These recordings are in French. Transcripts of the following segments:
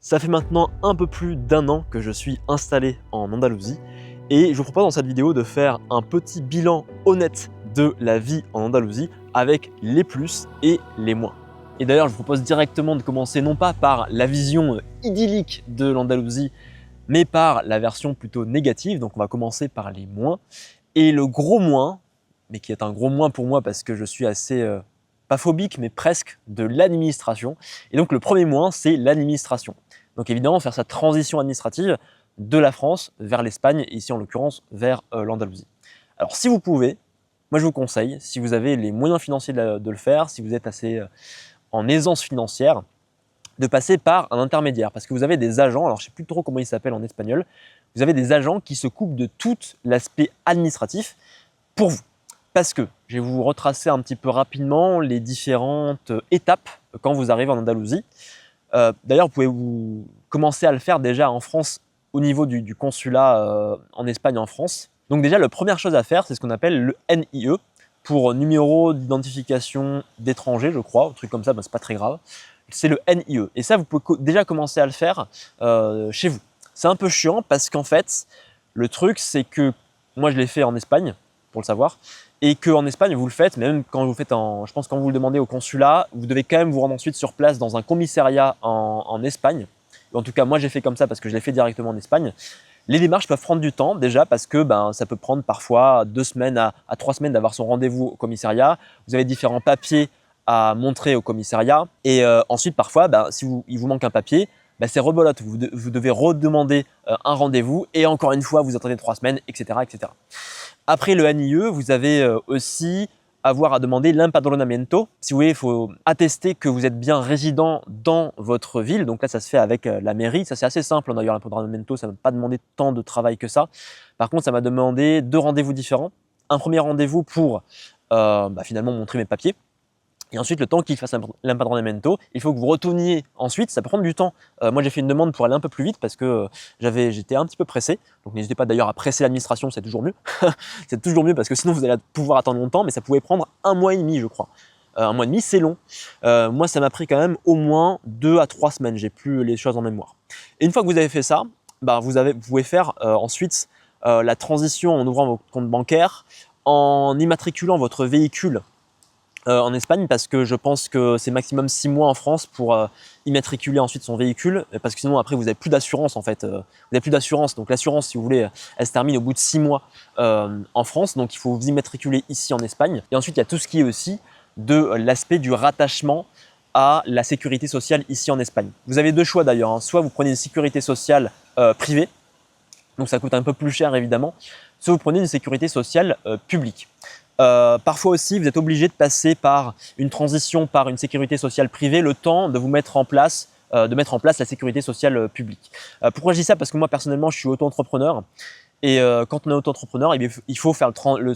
Ça fait maintenant un peu plus d'un an que je suis installé en Andalousie et je vous propose dans cette vidéo de faire un petit bilan honnête de la vie en Andalousie avec les plus et les moins. Et d'ailleurs, je vous propose directement de commencer non pas par la vision idyllique de l'Andalousie, mais par la version plutôt négative. Donc on va commencer par les moins. Et le gros moins, mais qui est un gros moins pour moi parce que je suis assez, pas phobique, mais presque, de l'administration. Et donc le premier moins, c'est l'administration. Donc évidemment, faire sa transition administrative de la France vers l'Espagne, et ici en l'occurrence vers l'Andalousie. Alors si vous pouvez, moi je vous conseille, si vous avez les moyens financiers de le faire, si vous êtes assez en aisance financière, de passer par un intermédiaire. Parce que vous avez des agents, alors je ne sais plus trop comment ils s'appellent en espagnol, vous avez des agents qui se coupent de tout l'aspect administratif pour vous. Parce que je vais vous retracer un petit peu rapidement les différentes étapes quand vous arrivez en Andalousie. D'ailleurs, vous commencer à le faire déjà en France au niveau du consulat en Espagne en France. Donc déjà, la première chose à faire, c'est ce qu'on appelle le NIE, pour numéro d'identification d'étranger, je crois, un truc comme ça, c'est pas très grave. C'est le NIE. Et ça, vous pouvez déjà commencer à le faire chez vous. C'est un peu chiant parce qu'en fait, le truc, c'est que moi, je l'ai fait en Espagne, pour le savoir, et qu'en Espagne, vous le faites, même quand vous le faites je pense quand vous le demandez au consulat, vous devez quand même vous rendre ensuite sur place dans un commissariat en Espagne. En tout cas, moi, j'ai fait comme ça parce que je l'ai fait directement en Espagne. Les démarches peuvent prendre du temps déjà parce que ça peut prendre parfois 2 semaines à 3 semaines d'avoir son rendez-vous au commissariat. Vous avez différents papiers à montrer au commissariat et ensuite parfois, si il vous manque un papier, c'est rebelote. Vous devez redemander un rendez-vous et encore une fois, vous attendez 3 semaines, etc., etc. Après le NIE, vous avez aussi avoir à demander l'empadronamiento. Si vous voulez, il faut attester que vous êtes bien résident dans votre ville. Donc là, ça se fait avec la mairie. Ça, c'est assez simple d'ailleurs, l'empadronamiento. Ça ne m'a pas demandé tant de travail que ça. Par contre, ça m'a demandé 2 rendez-vous différents. Un premier rendez-vous pour finalement montrer mes papiers. Et ensuite, le temps qu'il fasse l'empadronamiento, il faut que vous retourniez ensuite, ça peut prendre du temps. Moi, j'ai fait une demande pour aller un peu plus vite parce que j'étais un petit peu pressé. Donc, n'hésitez pas d'ailleurs à presser l'administration, c'est toujours mieux. C'est toujours mieux parce que sinon, vous allez pouvoir attendre longtemps, mais ça pouvait prendre 1 mois et demi, je crois. 1 mois et demi, c'est long. Moi, ça m'a pris quand même au moins 2 à 3 semaines. J'ai plus les choses en mémoire. Et une fois que vous avez fait ça, vous pouvez faire ensuite la transition en ouvrant votre compte bancaire, en immatriculant votre véhicule en Espagne parce que je pense que c'est maximum 6 mois en France pour immatriculer ensuite son véhicule parce que sinon après vous n'avez plus d'assurance en fait. Vous n'avez plus d'assurance, donc l'assurance si vous voulez elle se termine au bout de 6 mois en France, donc il faut vous immatriculer ici en Espagne. Et ensuite il y a tout ce qui est aussi de l'aspect du rattachement à la sécurité sociale ici en Espagne. Vous avez 2 choix d'ailleurs, soit vous prenez une sécurité sociale privée, donc ça coûte un peu plus cher évidemment, soit vous prenez une sécurité sociale publique. Parfois aussi, vous êtes obligé de passer par une transition par une sécurité sociale privée, le temps de vous mettre en place, la sécurité sociale publique. Pourquoi je dis ça? Parce que moi personnellement, je suis auto-entrepreneur et quand on est auto-entrepreneur, il faut faire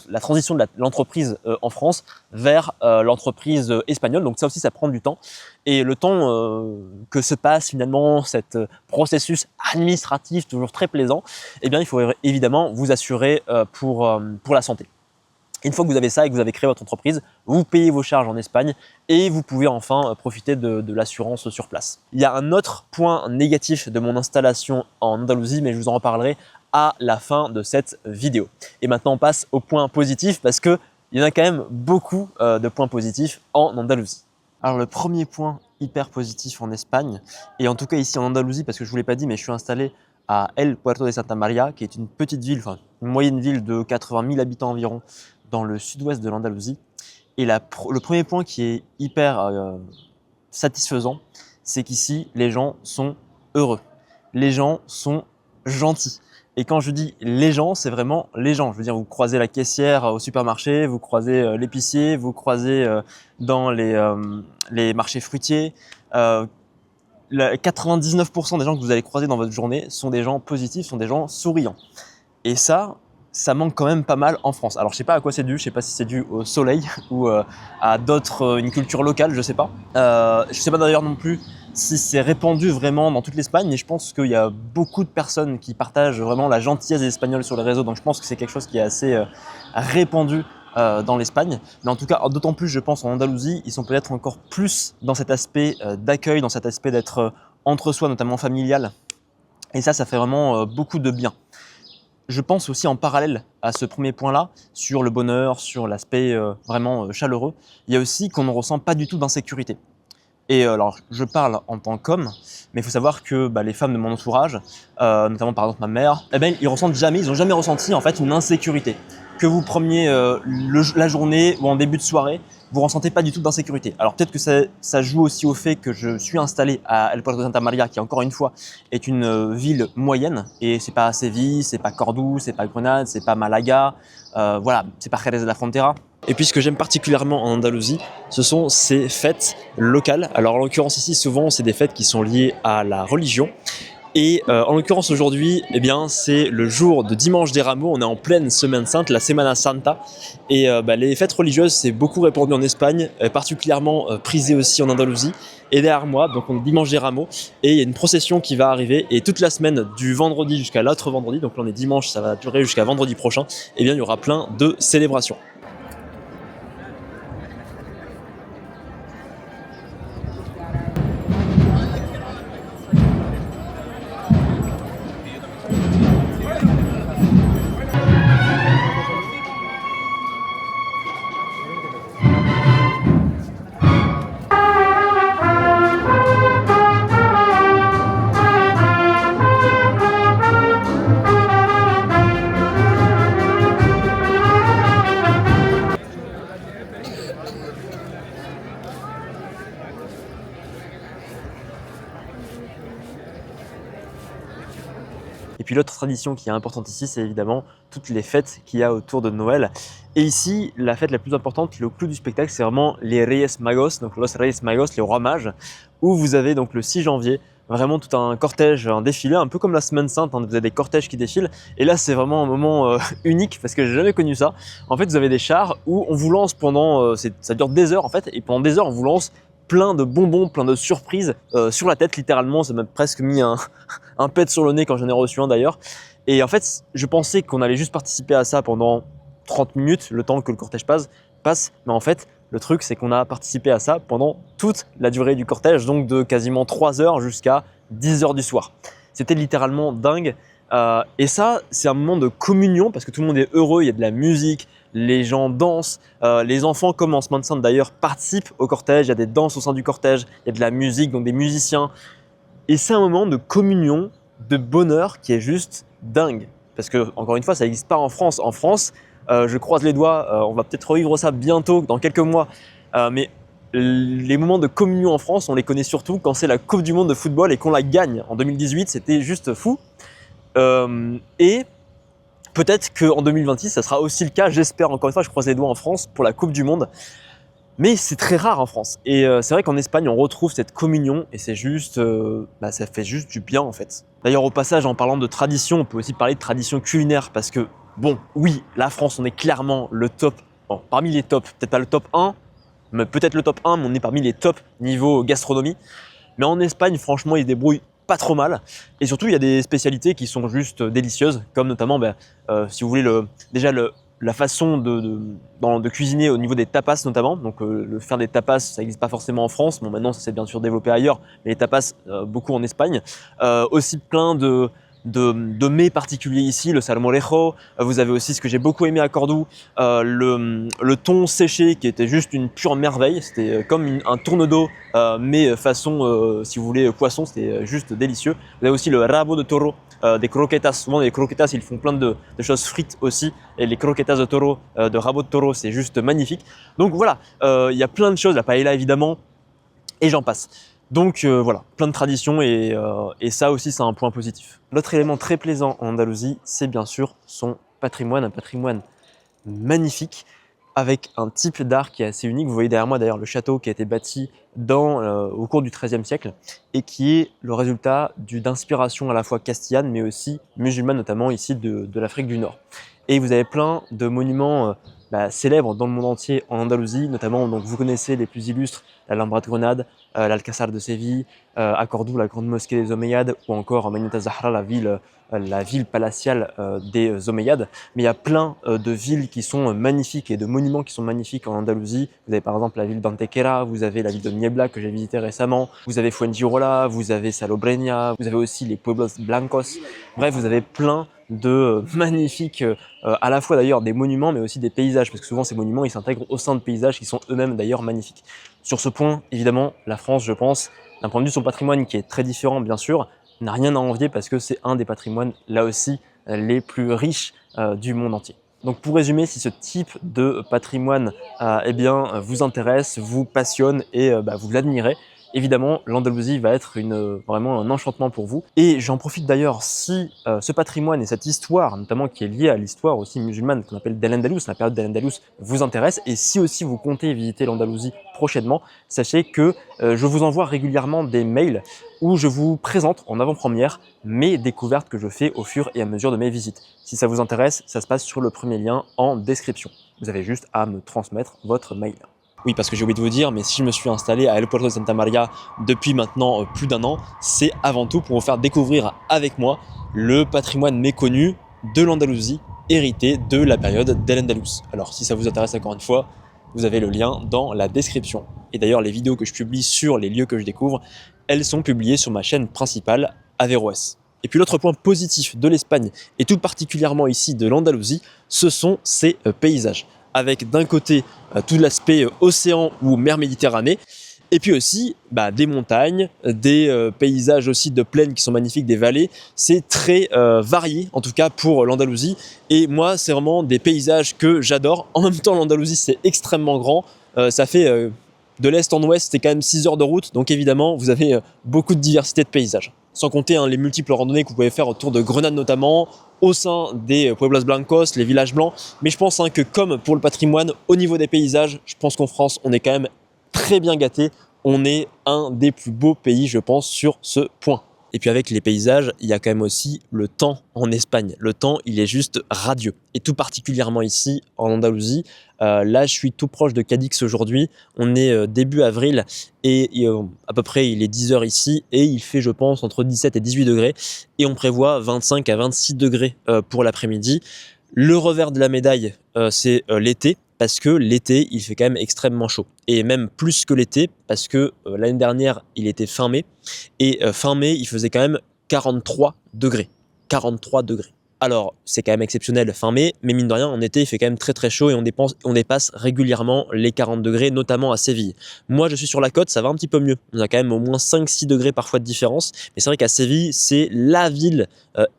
la transition de l'entreprise en France vers l'entreprise espagnole. Donc ça aussi, ça prend du temps. Et le temps que se passe finalement cet processus administratif toujours très plaisant, eh bien, il faut évidemment vous assurer pour la santé. Une fois que vous avez ça et que vous avez créé votre entreprise, vous payez vos charges en Espagne et vous pouvez enfin profiter de l'assurance sur place. Il y a un autre point négatif de mon installation en Andalousie, mais je vous en reparlerai à la fin de cette vidéo. Et maintenant, on passe au point positif parce qu'il y en a quand même beaucoup de points positifs en Andalousie. Alors le premier point hyper positif en Espagne, et en tout cas ici en Andalousie, parce que je ne vous l'ai pas dit, mais je suis installé à El Puerto de Santa Maria, qui est une petite ville, enfin une moyenne ville de 80 000 habitants environ, dans le sud-ouest de l'Andalousie. Et le premier point qui est hyper satisfaisant, c'est qu'ici, les gens sont heureux. Les gens sont gentils. Et quand je dis les gens, c'est vraiment les gens. Je veux dire, vous croisez la caissière au supermarché, vous croisez l'épicier, vous croisez dans les marchés fruitiers. 99% des gens que vous allez croiser dans votre journée sont des gens positifs, sont des gens souriants. Et ça manque quand même pas mal en France. Alors je sais pas à quoi c'est dû, je sais pas si c'est dû au soleil ou à une culture locale, je sais pas. Je sais pas d'ailleurs non plus si c'est répandu vraiment dans toute l'Espagne, mais je pense qu'il y a beaucoup de personnes qui partagent vraiment la gentillesse des Espagnols sur les réseaux, donc je pense que c'est quelque chose qui est assez répandu dans l'Espagne. Mais en tout cas, d'autant plus je pense en Andalousie, ils sont peut-être encore plus dans cet aspect d'accueil, dans cet aspect d'être entre soi, notamment familial. Et ça fait vraiment beaucoup de bien. Je pense aussi en parallèle à ce premier point-là, sur le bonheur, sur l'aspect vraiment chaleureux, il y a aussi qu'on ne ressent pas du tout d'insécurité. Et alors, je parle en tant qu'homme, mais il faut savoir que les femmes de mon entourage, notamment par exemple ma mère, ils n'ont jamais ressenti en fait une insécurité. Que vous preniez la journée ou en début de soirée, vous ne ressentez pas du tout d'insécurité. Alors peut-être que ça joue aussi au fait que je suis installé à El Puerto de Santa Maria, qui encore une fois est une ville moyenne, et c'est pas Séville, c'est pas Cordoue, c'est pas Grenade, c'est pas Malaga, voilà, c'est pas Jerez de la Frontera. Et puis ce que j'aime particulièrement en Andalousie, ce sont ces fêtes locales. Alors en l'occurrence ici, souvent c'est des fêtes qui sont liées à la religion. Et en l'occurrence aujourd'hui, c'est le jour de Dimanche des Rameaux, on est en pleine Semaine Sainte, la Semana Santa. Et les fêtes religieuses, c'est beaucoup répandu en Espagne, particulièrement prisé aussi en Andalousie. Et derrière moi, donc on est Dimanche des Rameaux, et il y a une procession qui va arriver, et toute la semaine, du vendredi jusqu'à l'autre vendredi, donc là on est dimanche, ça va durer jusqu'à vendredi prochain, il y aura plein de célébrations. Et puis l'autre tradition qui est importante ici, c'est évidemment toutes les fêtes qu'il y a autour de Noël. Et ici, la fête la plus importante, le clou du spectacle, c'est vraiment les Reyes Magos, donc los Reyes Magos, les rois mages, où vous avez donc le 6 janvier, vraiment tout un cortège, un défilé, un peu comme la Semaine Sainte, vous avez des cortèges qui défilent. Et là, c'est vraiment un moment unique, parce que j'ai jamais connu ça. En fait, vous avez des chars où on vous lance pendant, ça dure des heures en fait, et pendant des heures, on vous lance plein de bonbons, plein de surprises sur la tête, littéralement. Ça m'a presque mis un pet sur le nez quand j'en ai reçu un d'ailleurs. Et en fait, je pensais qu'on allait juste participer à ça pendant 30 minutes, le temps que le cortège passe. Mais en fait, le truc, c'est qu'on a participé à ça pendant toute la durée du cortège, donc de quasiment 3 heures jusqu'à 10 heures du soir. C'était littéralement dingue. Et ça, c'est un moment de communion parce que tout le monde est heureux, il y a de la musique, les gens dansent, les enfants, comme en Semaine Sainte d'ailleurs, participent au cortège, il y a des danses au sein du cortège, il y a de la musique, donc des musiciens. Et c'est un moment de communion, de bonheur qui est juste dingue. Parce que, encore une fois, ça n'existe pas en France. En France, je croise les doigts, on va peut-être revivre ça bientôt, dans quelques mois. Mais les moments de communion en France, on les connaît surtout quand c'est la Coupe du Monde de football et qu'on la gagne. En 2018, c'était juste fou. Et peut-être qu'en 2026, ça sera aussi le cas. J'espère, encore une fois, je croise les doigts en France pour la Coupe du Monde. Mais c'est très rare en France. Et c'est vrai qu'en Espagne, on retrouve cette communion et c'est juste, ça fait juste du bien en fait. D'ailleurs, au passage, en parlant de tradition, on peut aussi parler de tradition culinaire parce que, bon, oui, la France, on est clairement le top, bon, parmi les tops, peut-être pas le top 1, mais peut-être le top 1, mais on est parmi les tops niveau gastronomie. Mais en Espagne, franchement, ils se débrouillent pas trop mal. Et surtout, il y a des spécialités qui sont juste délicieuses, comme notamment, si vous voulez, la façon de cuisiner au niveau des tapas notamment. Donc le faire des tapas, ça n'existe pas forcément en France. Bon, maintenant, ça s'est bien sûr développé ailleurs, mais les tapas, beaucoup en Espagne. Aussi plein de mets particuliers ici, le salmorejo. Vous avez aussi ce que j'ai beaucoup aimé à Cordoue, le thon séché qui était juste une pure merveille. C'était comme un tourne d'eau, mais façon, si vous voulez, poisson. C'était juste délicieux. Vous avez aussi le rabo de toro, des croquetas. Souvent, les croquetas, ils font plein de choses frites aussi. Et les croquetas de toro, de rabo de toro, c'est juste magnifique. Donc voilà, il y a plein de choses. La paella, évidemment, et j'en passe. Donc voilà, plein de traditions et ça aussi c'est un point positif. L'autre élément très plaisant en Andalousie, c'est bien sûr son patrimoine, un patrimoine magnifique avec un type d'art qui est assez unique. Vous voyez derrière moi d'ailleurs le château qui a été bâti au cours du XIIIe siècle et qui est le résultat d'inspiration à la fois castillane mais aussi musulmane, notamment ici de l'Afrique du Nord. Et vous avez plein de monuments célèbres dans le monde entier en Andalousie, notamment donc vous connaissez les plus illustres, l'Alhambra de Grenade, l'Alcázar de Séville, à Cordoue, la grande mosquée des Omeyyades, ou encore Medinat Zahra, la ville palatiale des Omeyyades. Mais il y a plein de villes qui sont magnifiques et de monuments qui sont magnifiques en Andalousie. Vous avez par exemple la ville d'Antequera, vous avez la ville de Niebla que j'ai visité récemment, vous avez Fuengirola, vous avez Salobreña, vous avez aussi les Pueblos Blancos. Bref, vous avez plein de magnifiques, à la fois d'ailleurs des monuments mais aussi des paysages, parce que souvent ces monuments ils s'intègrent au sein de paysages qui sont eux-mêmes d'ailleurs magnifiques. Sur ce point, évidemment, la France, je pense, d'un point de vue de son patrimoine qui est très différent bien sûr, n'a rien à envier parce que c'est un des patrimoines là aussi les plus riches du monde entier. Donc pour résumer, si ce type de patrimoine eh bien, vous intéresse, vous passionne et vous l'admirez, évidemment, l'Andalousie va être vraiment un enchantement pour vous. Et j'en profite d'ailleurs, si ce patrimoine et cette histoire, notamment qui est liée à l'histoire aussi musulmane qu'on appelle d'Al-Andalus, la période d'Al-Andalus, vous intéresse, et si aussi vous comptez visiter l'Andalousie prochainement, sachez que je vous envoie régulièrement des mails où je vous présente en avant-première mes découvertes que je fais au fur et à mesure de mes visites. Si ça vous intéresse, ça se passe sur le premier lien en description. Vous avez juste à me transmettre votre mail. Oui, parce que j'ai oublié de vous dire, mais si je me suis installé à El Puerto de Santa Maria depuis maintenant plus d'1 an, c'est avant tout pour vous faire découvrir avec moi le patrimoine méconnu de l'Andalousie, hérité de la période d'Al-Andalus. Alors si ça vous intéresse encore une fois, vous avez le lien dans la description. Et d'ailleurs, les vidéos que je publie sur les lieux que je découvre, elles sont publiées sur ma chaîne principale, Averroès. Et puis l'autre point positif de l'Espagne, et tout particulièrement ici de l'Andalousie, ce sont ses paysages. Avec d'un côté tout l'aspect océan ou mer Méditerranée, et puis aussi des montagnes, des paysages aussi de plaines qui sont magnifiques, des vallées. C'est très varié, en tout cas pour l'Andalousie. Et moi, c'est vraiment des paysages que j'adore. En même temps, l'Andalousie, c'est extrêmement grand. Ça fait de l'est en ouest, c'est quand même 6 heures de route. Donc évidemment, vous avez beaucoup de diversité de paysages. Sans compter les multiples randonnées que vous pouvez faire autour de Grenade notamment, au sein des Pueblos Blancos, les villages blancs. Mais je pense que comme pour le patrimoine, au niveau des paysages, je pense qu'en France, on est quand même très bien gâté. On est un des plus beaux pays, je pense, sur ce point. Et puis avec les paysages, il y a quand même aussi le temps en Espagne. Le temps, il est juste radieux. Et tout particulièrement ici, en Andalousie. Là, je suis tout proche de Cadix aujourd'hui. On est début avril et à peu près, il est 10 heures ici. Et il fait, je pense, entre 17 et 18 degrés. Et on prévoit 25 à 26 degrés pour l'après-midi. Le revers de la médaille, c'est l'été. Parce que l'été, il fait quand même extrêmement chaud. Et même plus que l'été, parce que l'année dernière, il était fin mai. Et fin mai, il faisait quand même 43 degrés. 43 degrés. Alors, c'est quand même exceptionnel fin mai, mais mine de rien, en été, il fait quand même très très chaud et on dépasse régulièrement les 40 degrés, notamment à Séville. Moi, je suis sur la côte, ça va un petit peu mieux. On a quand même au moins 5-6 degrés parfois de différence. Mais c'est vrai qu'à Séville, c'est la ville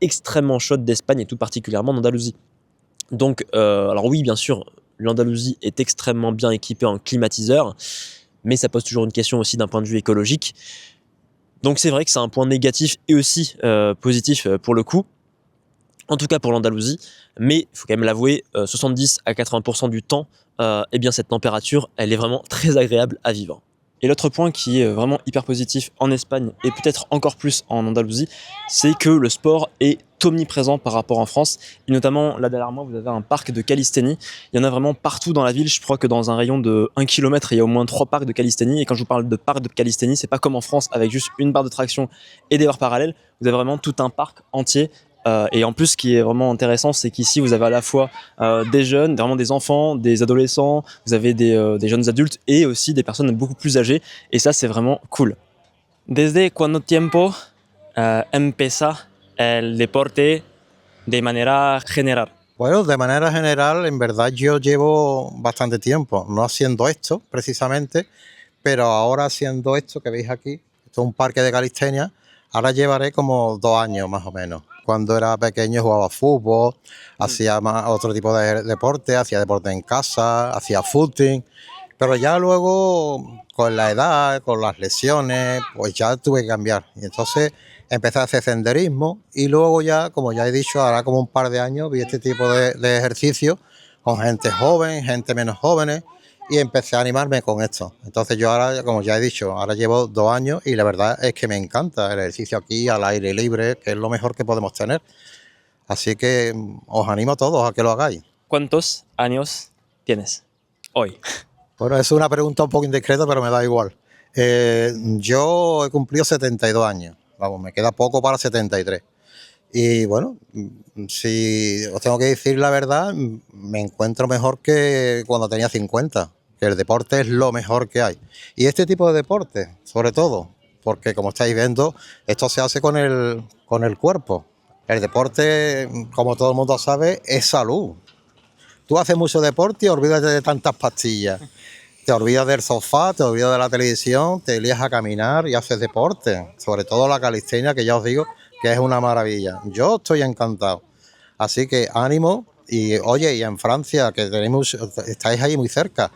extrêmement chaude d'Espagne et tout particulièrement d'Andalousie. Donc, alors oui, bien sûr, l'Andalousie est extrêmement bien équipée en climatiseur, mais ça pose toujours une question aussi d'un point de vue écologique. Donc c'est vrai que c'est un point négatif et aussi positif pour le coup, en tout cas pour l'Andalousie, mais il faut quand même l'avouer, 70 à 80% du temps, eh bien cette température, elle est vraiment très agréable à vivre. Et l'autre point qui est vraiment hyper positif en Espagne et peut-être encore plus en Andalousie, c'est que le sport est omniprésent par rapport en France. Et notamment, là derrière moi, vous avez un parc de calisthénie. Il y en a vraiment partout dans la ville. Je crois que dans un rayon de 1 km, il y a au moins 3 parcs de calisthénie. Et quand je vous parle de parc de calisthénie, c'est pas comme en France avec juste une barre de traction et des barres parallèles. Vous avez vraiment tout un parc entier. Et en plus, ce qui est vraiment intéressant, c'est qu'ici, vous avez à la fois des jeunes, vraiment des enfants, des adolescents, vous avez des jeunes adultes et aussi des personnes beaucoup plus âgées. Et ça, c'est vraiment cool. Desde cuánto tiempo empieza el deporte de manera general? Bueno, de manera general, en verdad yo llevo bastante tiempo no haciendo esto precisamente, pero ahora haciendo esto que veis aquí, esto es un parque de calistenia, ahora llevaré como 2 años más o menos. Cuando era pequeño jugaba fútbol, hacía otro tipo de deporte, hacía deporte en casa, hacía footing, pero ya luego con la edad, con las lesiones, pues ya tuve que cambiar. Y entonces empecé a hacer senderismo y luego ya, como ya he dicho, ahora como un par de años vi este tipo de ejercicio con gente joven, gente menos jóvenes y empecé a animarme con esto. Entonces yo ahora, como ya he dicho, ahora llevo 2 años y la verdad es que me encanta el ejercicio aquí al aire libre, que es lo mejor que podemos tener. Así que os animo a todos a que lo hagáis. ¿Cuántos años tienes hoy? Bueno, es una pregunta un poco indiscreta, pero me da igual. Yo he cumplido 72 años. Vamos, me queda poco para 73. Y bueno, si os tengo que decir la verdad, me encuentro mejor que cuando tenía 50, que el deporte es lo mejor que hay. Y este tipo de deporte, sobre todo, porque como estáis viendo, esto se hace con el cuerpo. El deporte, como todo el mundo sabe, es salud. Tú haces mucho deporte y olvídate de tantas pastillas. Te olvidas del sofá, te olvidas de la televisión, te lías a caminar y haces deporte. Sobre todo la calistenia, que ya os digo que es una maravilla. Yo estoy encantado. Así que ánimo. Y oye, y en Francia, que tenemos, estáis ahí muy cerca,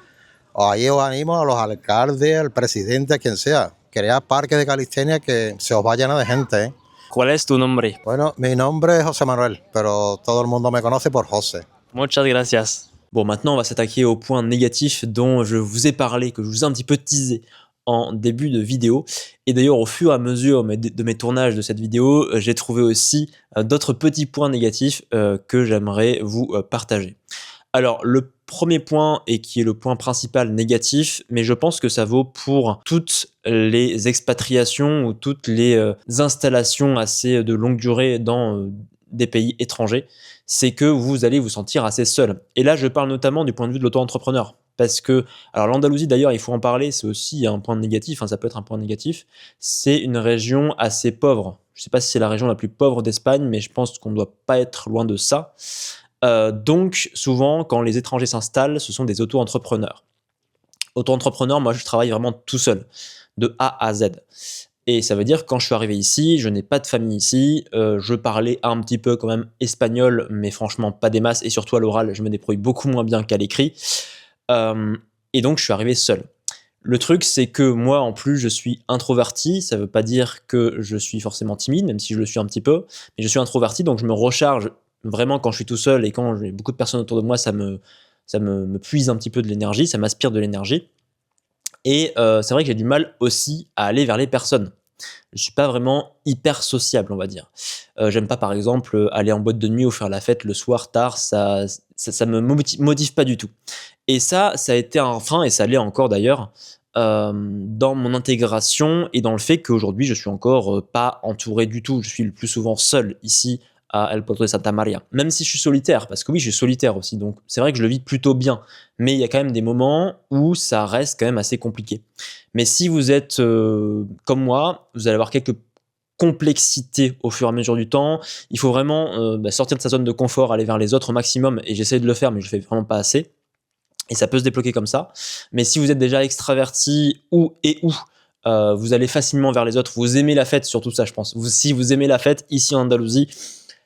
ahí os animo a los alcaldes, al presidente, a quien sea. Cread parques de calistenia que se os va llena de gente, ¿eh? ¿Cuál es tu nombre? Bueno, mi nombre es José Manuel, pero todo el mundo me conoce por José. Muchas gracias. Bon, maintenant, on va s'attaquer au point négatif dont je vous ai parlé, que je vous ai un petit peu teasé en début de vidéo. Et d'ailleurs, au fur et à mesure de mes tournages de cette vidéo, j'ai trouvé aussi d'autres petits points négatifs que j'aimerais vous partager. Alors, le premier point, et qui est le point principal négatif, mais je pense que ça vaut pour toutes les expatriations ou toutes les installations assez de longue durée dans des pays étrangers, c'est que vous allez vous sentir assez seul. Et là, je parle notamment du point de vue de l'auto-entrepreneur. Parce que, alors l'Andalousie d'ailleurs, il faut en parler, c'est aussi un point négatif, hein, ça peut être un point négatif, c'est une région assez pauvre. Je ne sais pas si c'est la région la plus pauvre d'Espagne, mais je pense qu'on ne doit pas être loin de ça. Donc souvent, quand les étrangers s'installent, ce sont des auto-entrepreneurs. Auto-entrepreneur, moi je travaille vraiment tout seul, de A à Z. Et ça veut dire que quand je suis arrivé ici, je n'ai pas de famille ici, je parlais un petit peu quand même espagnol, mais franchement pas des masses, et surtout à l'oral, je me débrouille beaucoup moins bien qu'à l'écrit. Et donc je suis arrivé seul. Le truc, c'est que moi, en plus, je suis introverti. Ça ne veut pas dire que je suis forcément timide, même si je le suis un petit peu. Mais je suis introverti, donc je me recharge vraiment quand je suis tout seul et quand j'ai beaucoup de personnes autour de moi, ça me puise un petit peu de l'énergie, ça m'aspire de l'énergie. Et c'est vrai que j'ai du mal aussi à aller vers les personnes. Je suis pas vraiment hyper sociable, on va dire. J'aime pas, par exemple, aller en boîte de nuit ou faire la fête le soir tard, ça me motive pas du tout. Et ça a été un frein, et ça l'est encore d'ailleurs, dans mon intégration et dans le fait qu'aujourd'hui, je suis encore pas entouré du tout. Je suis le plus souvent seul ici à El Puerto de Santa Maria. Même si je suis solitaire, parce que oui, je suis solitaire aussi, donc c'est vrai que je le vis plutôt bien. Mais il y a quand même des moments où ça reste quand même assez compliqué. Mais si vous êtes comme moi, vous allez avoir quelques complexités au fur et à mesure du temps. Il faut vraiment sortir de sa zone de confort, aller vers les autres au maximum, et j'essaie de le faire, mais je le fais vraiment pas assez. Et ça peut se débloquer comme ça. Mais si vous êtes déjà extraverti ou vous allez facilement vers les autres, vous aimez la fête, surtout ça je pense. Si vous aimez la fête, ici en Andalousie,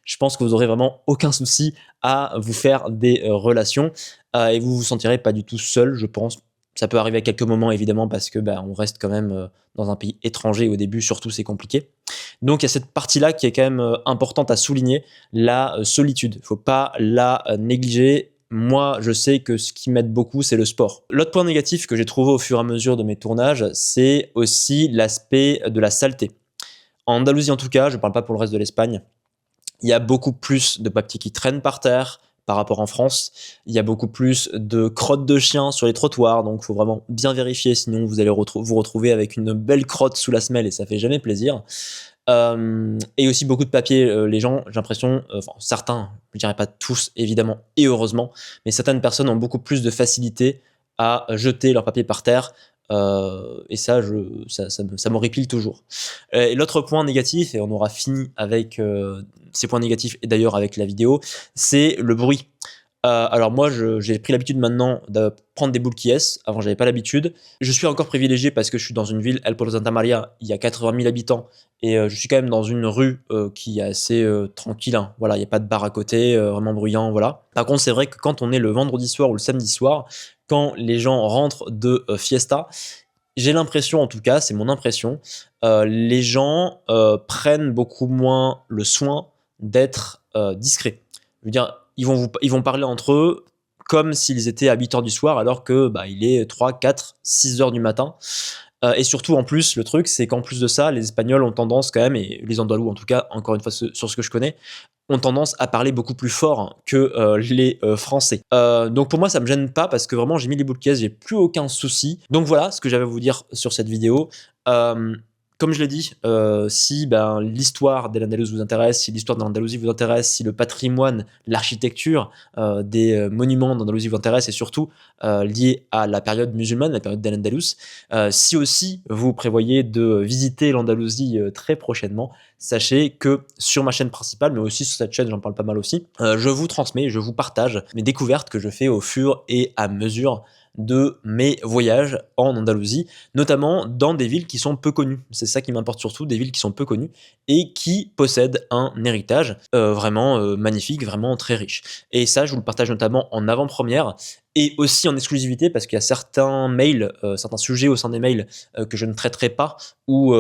je pense que vous aurez vraiment aucun souci à vous faire des relations et vous vous sentirez pas du tout seul, je pense. Ça peut arriver à quelques moments évidemment parce que on reste quand même dans un pays étranger, au début surtout c'est compliqué. Donc il y a cette partie-là qui est quand même importante à souligner, la solitude. Il ne faut pas la négliger. Moi, je sais que ce qui m'aide beaucoup, c'est le sport. L'autre point négatif que j'ai trouvé au fur et à mesure de mes tournages, c'est aussi l'aspect de la saleté. En Andalousie en tout cas, je ne parle pas pour le reste de l'Espagne, il y a beaucoup plus de papier qui traîne par terre par rapport en France. Il y a beaucoup plus de crottes de chiens sur les trottoirs, donc il faut vraiment bien vérifier, sinon vous allez vous retrouver avec une belle crotte sous la semelle et ça fait jamais plaisir. Et aussi beaucoup de papier. Les gens, j'ai l'impression, certains, je dirais pas tous évidemment et heureusement, mais certaines personnes ont beaucoup plus de facilité à jeter leur papier par terre. Et ça m'horripile toujours. Et l'autre point négatif, et on aura fini avec ces points négatifs et d'ailleurs avec la vidéo, c'est le bruit. Alors moi, j'ai pris l'habitude maintenant de prendre des boules qui est. Avant, j'avais pas l'habitude. Je suis encore privilégié parce que je suis dans une ville, El Puerto de Santa Maria, il y a 80 000 habitants et je suis quand même dans une rue qui est assez tranquille. Hein. Voilà, il n'y a pas de bar à côté, vraiment bruyant. Voilà. Par contre, c'est vrai que quand on est le vendredi soir ou le samedi soir, quand les gens rentrent de fiesta, j'ai l'impression, en tout cas, c'est mon impression, les gens prennent beaucoup moins le soin d'être discrets. Je veux dire, ils vont parler entre eux comme s'ils étaient à 8 heures du soir alors que il est 3, 4, 6 heures du matin. Et surtout, en plus, le truc, c'est qu'en plus de ça, les Espagnols ont tendance quand même, et les Andalous en tout cas, encore une fois sur ce que je connais, ont tendance à parler beaucoup plus fort que les Français. Donc pour moi, ça me gêne pas parce que vraiment, j'ai mis les boules de caisse, j'ai plus aucun souci. Donc voilà ce que j'avais à vous dire sur cette vidéo. Comme je l'ai dit, si l'histoire d'Al-Andalus vous intéresse, si l'histoire de l'Andalousie vous intéresse, si le patrimoine, l'architecture des monuments d'Andalousie vous intéresse, et surtout lié à la période musulmane, la période d'Al-Andalus, si aussi vous prévoyez de visiter l'Andalousie très prochainement, sachez que sur ma chaîne principale, mais aussi sur cette chaîne, j'en parle pas mal aussi, je vous transmets, je vous partage mes découvertes que je fais au fur et à mesure de mes voyages en Andalousie, notamment dans des villes qui sont peu connues. C'est ça qui m'importe surtout, des villes qui sont peu connues et qui possèdent un héritage vraiment magnifique, vraiment très riche. Et ça, je vous le partage notamment en avant-première et aussi en exclusivité parce qu'il y a certains mails, certains sujets au sein des mails que je ne traiterai pas ou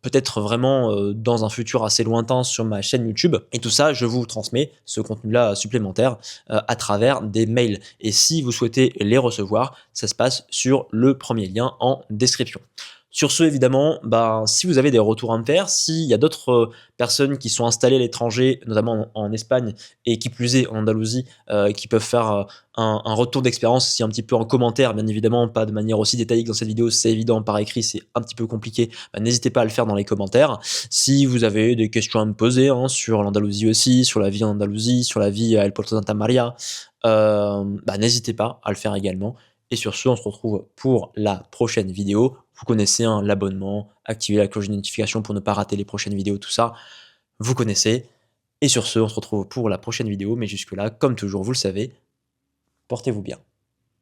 peut-être vraiment dans un futur assez lointain sur ma chaîne YouTube. Et tout ça, je vous transmets ce contenu-là supplémentaire à travers des mails. Et si vous souhaitez les recevoir, ça se passe sur le premier lien en description. Sur ce, évidemment, si vous avez des retours à me faire, s'il y a d'autres personnes qui sont installées à l'étranger, notamment en Espagne, et qui plus est en Andalousie, qui peuvent faire un retour d'expérience aussi un petit peu en commentaire, bien évidemment, pas de manière aussi détaillée que dans cette vidéo, c'est évident, par écrit, c'est un petit peu compliqué, n'hésitez pas à le faire dans les commentaires. Si vous avez des questions à me poser sur l'Andalousie aussi, sur la vie en Andalousie, sur la vie à El Puerto de Santa Maria, n'hésitez pas à le faire également. Et sur ce, on se retrouve pour la prochaine vidéo. Vous connaissez l'abonnement, activer la cloche de notification pour ne pas rater les prochaines vidéos, tout ça, vous connaissez. Et sur ce, on se retrouve pour la prochaine vidéo, mais jusque-là, comme toujours, vous le savez, portez-vous bien.